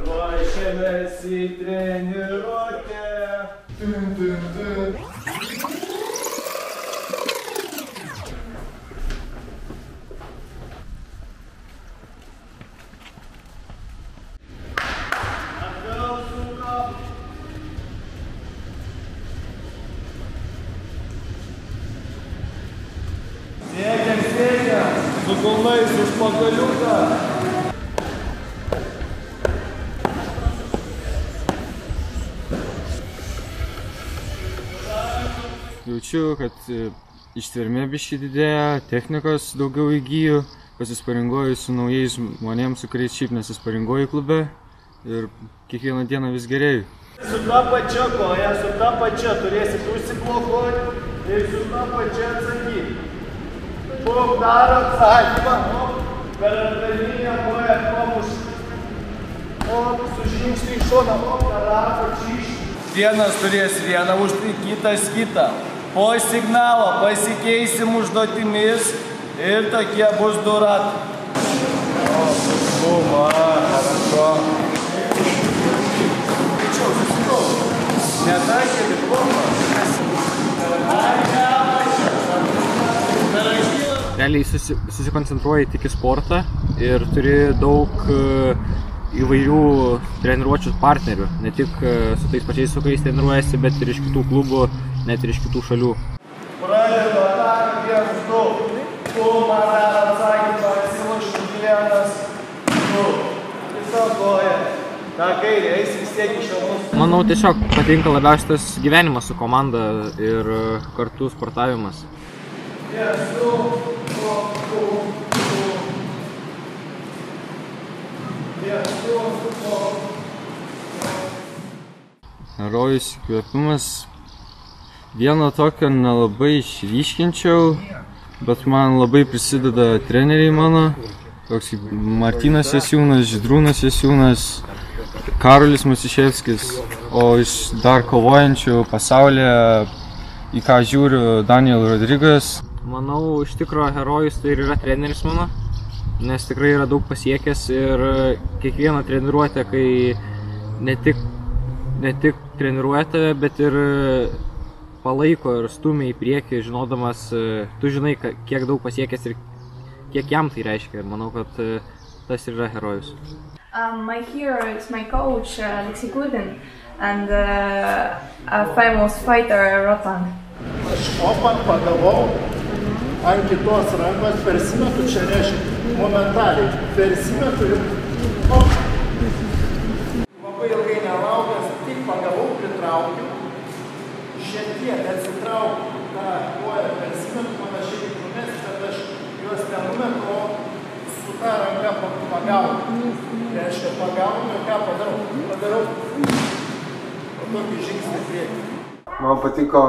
Ruošiamės į treniruotę. Siekiam, su kulnais už pagaliuką. Jaučiu, kad ištvermė biškį didėja, technikos daugiau įgyju, pasisparinguoju su naujais žmonėms, su kuriais šiaip nesisparinguoju klube ir kiekvieną dieną vis gerėju. Su ta pačia koja, su ta pačia turėsit užsiblokuoti ir su ta pačia atsakyti. Pum, daro atsakymą, per atgalinę koją pamuš, su žingsniu į šoną, per ratą čišti. Vienas turės vieną užduotį, kitas kitą. Po signalo pasikeisim užduotimis ir tokie bus du ratai. Buma, хорошо. Netaikyti plumą. Realiai susikoncentruoji tik į sportą ir turi daug įvairių treniruočių partnerių. Ne tik su tais pačiais, su kuriais treniruojasi, bet ir iš kitų klubų, net ir iš kitų šalių. Pradedu ataką 1-2. Puma, dar atsakymą, atsilašų vienas, 2. Visa koja. Ta kairė, eis vis tiek iš šalmus. Manau, tiesiog patinka labiausiai tas gyvenimas su komanda ir kartu sportavimas. 1, 2, 2. Herojus įkvėpimas. Vieno tokio nelabai išryškinčiau, bet man labai prisideda treneriai mano. Toks kaip Martynas Jasiūnas, Žydrūnas Jasiūnas, Karolis Masiševskis, o iš dar kovojančių pasaulyje, į ką žiūriu, Daniel Rodrigas. Manau, iš tikro herojus tai yra treneris mano, nes tikrai yra daug pasiekęs ir kiekvieną treniruotę, kai ne tik treniruoja tave, bet ir palaiko ir stumia į priekį, žinodamas, tu žinai, kiek daug pasiekęs ir kiek jam tai reiškia. Ir manau, kad tas yra herojus. My hero is my coach, Aleksej Kulbin, and a famous fighter, Rotan. Aš kopą pagavau ant kitos rankos, persimetu, čia reiškia momentaliai, persimetu ir labai ilgai nelaukęs, tik pagavau, pritraukiu, šiek tiek atsitraukiu tą koją, persimetu, panašiai kaip numesti, kad aš juos nenumetu, o su tą ranką pagaunu. Reiškia, pagaunu ir ką padarau tokį žingsnį priekį. Man patiko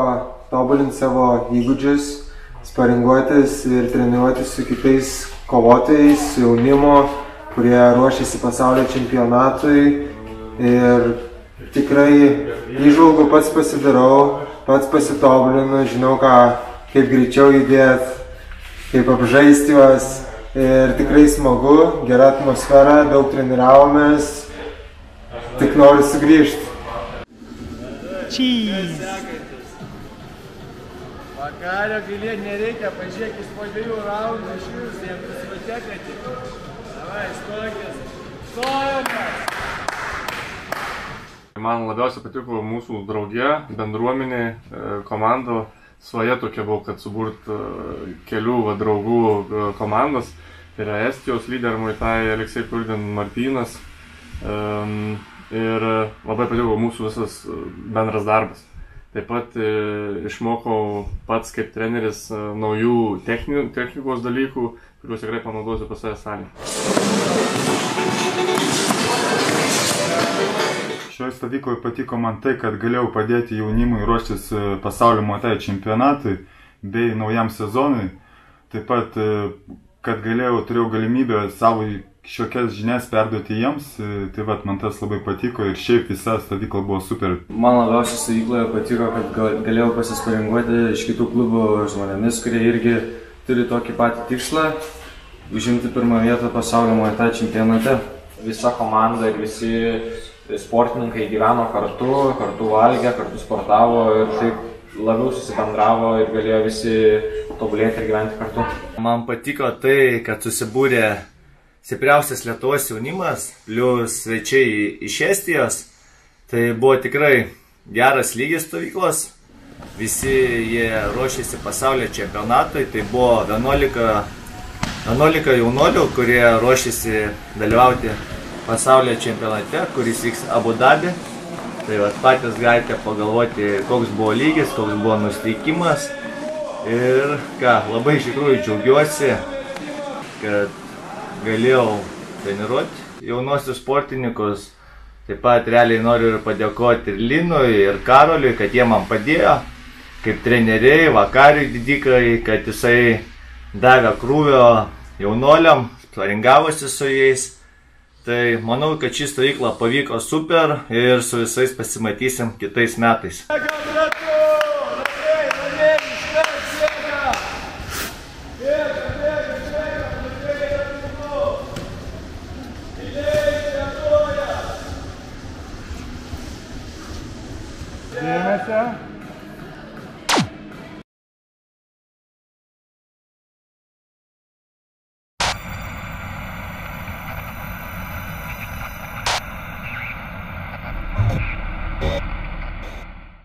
tobulinti savo įgūdžius, sparinguotis ir treniruotis su kitais kovotojais, jaunimo, kurie ruošiasi pasaulio čempionatui. Ir tikrai įžvalgų pats pasidarau, pats pasitobulinu, žinau, kaip greičiau judėti, kaip apžaisti juos. Ir tikrai smagu, gera atmosfera, daug treniravomės, tik noriu sugrįžti. Cheese! Vakario gilėti nereikia, pažiūrėkis po 2 raundų iš jūsų, jiems pasipatekė tik. Davai, stojamės! Man labiausiai patiko mūsų draugė, bendruomenė, komanda. Svaja tokia buvo, kad suburt kelių draugų komandas. Tai yra Estijos lyderė Muay-Thai, Aleksej Kulbin, Martynas. Ir labai patiko mūsų visas bendras darbas. Taip pat išmokau pats kaip treneris naujų technikos dalykų, kuriuos tikrai panaudosiu pas save salėje. Šioje stovykloje patiko man tai, kad galėjau padėti jaunimui ruoštis pasaulio Muay-Thai čempionatui bei naujam sezonui. Taip pat, kad turėjau galimybę savo šiokias žinias perduoti jiems, tai man tas labai patiko ir šiaip visa stovykla buvo super. Man labiausiai stovykloje patiko, kad galėjau pasisparinguoti iš kitų klubų žmonėmis, kurie irgi turi tokį patį tikslą. užimti pirmą vietą pasaulio Muay Thai čempionate. Visa komanda ir visi sportininkai gyveno kartu valgė, kartu sportavo ir taip labiau susibendravo ir galėjo visi tobulėti ir gyventi kartu. Man patiko tai, kad susibūrė stipriausias Lietuvos jaunimas, plius svečiai iš Estijos. Tai buvo tikrai geras lygis stovyklos. Visi jie ruošėsi pasaulio čempionatui. Tai buvo 11 jaunuolių, kurie ruošėsi dalyvauti pasaulio čempionate, kuris vyks Abu Dabi. Tai patys galite pagalvoti, koks buvo lygis, koks buvo nusiteikimas. Ir labai iš tikrųjų džiaugiuosi, kad galėjau treniruoti jaunosius sportininkus. Taip pat realiai noriu ir padėkoti ir Linui, ir Karoliui, kad jie man padėjo, kaip treneriai, Vakariui Didikai, kad jisai davė krūvio jaunoliam, sparingavosi su jais. Tai manau, kad ši stovykla pavyko super ir su visais pasimatysim kitais metais. Dėmesio.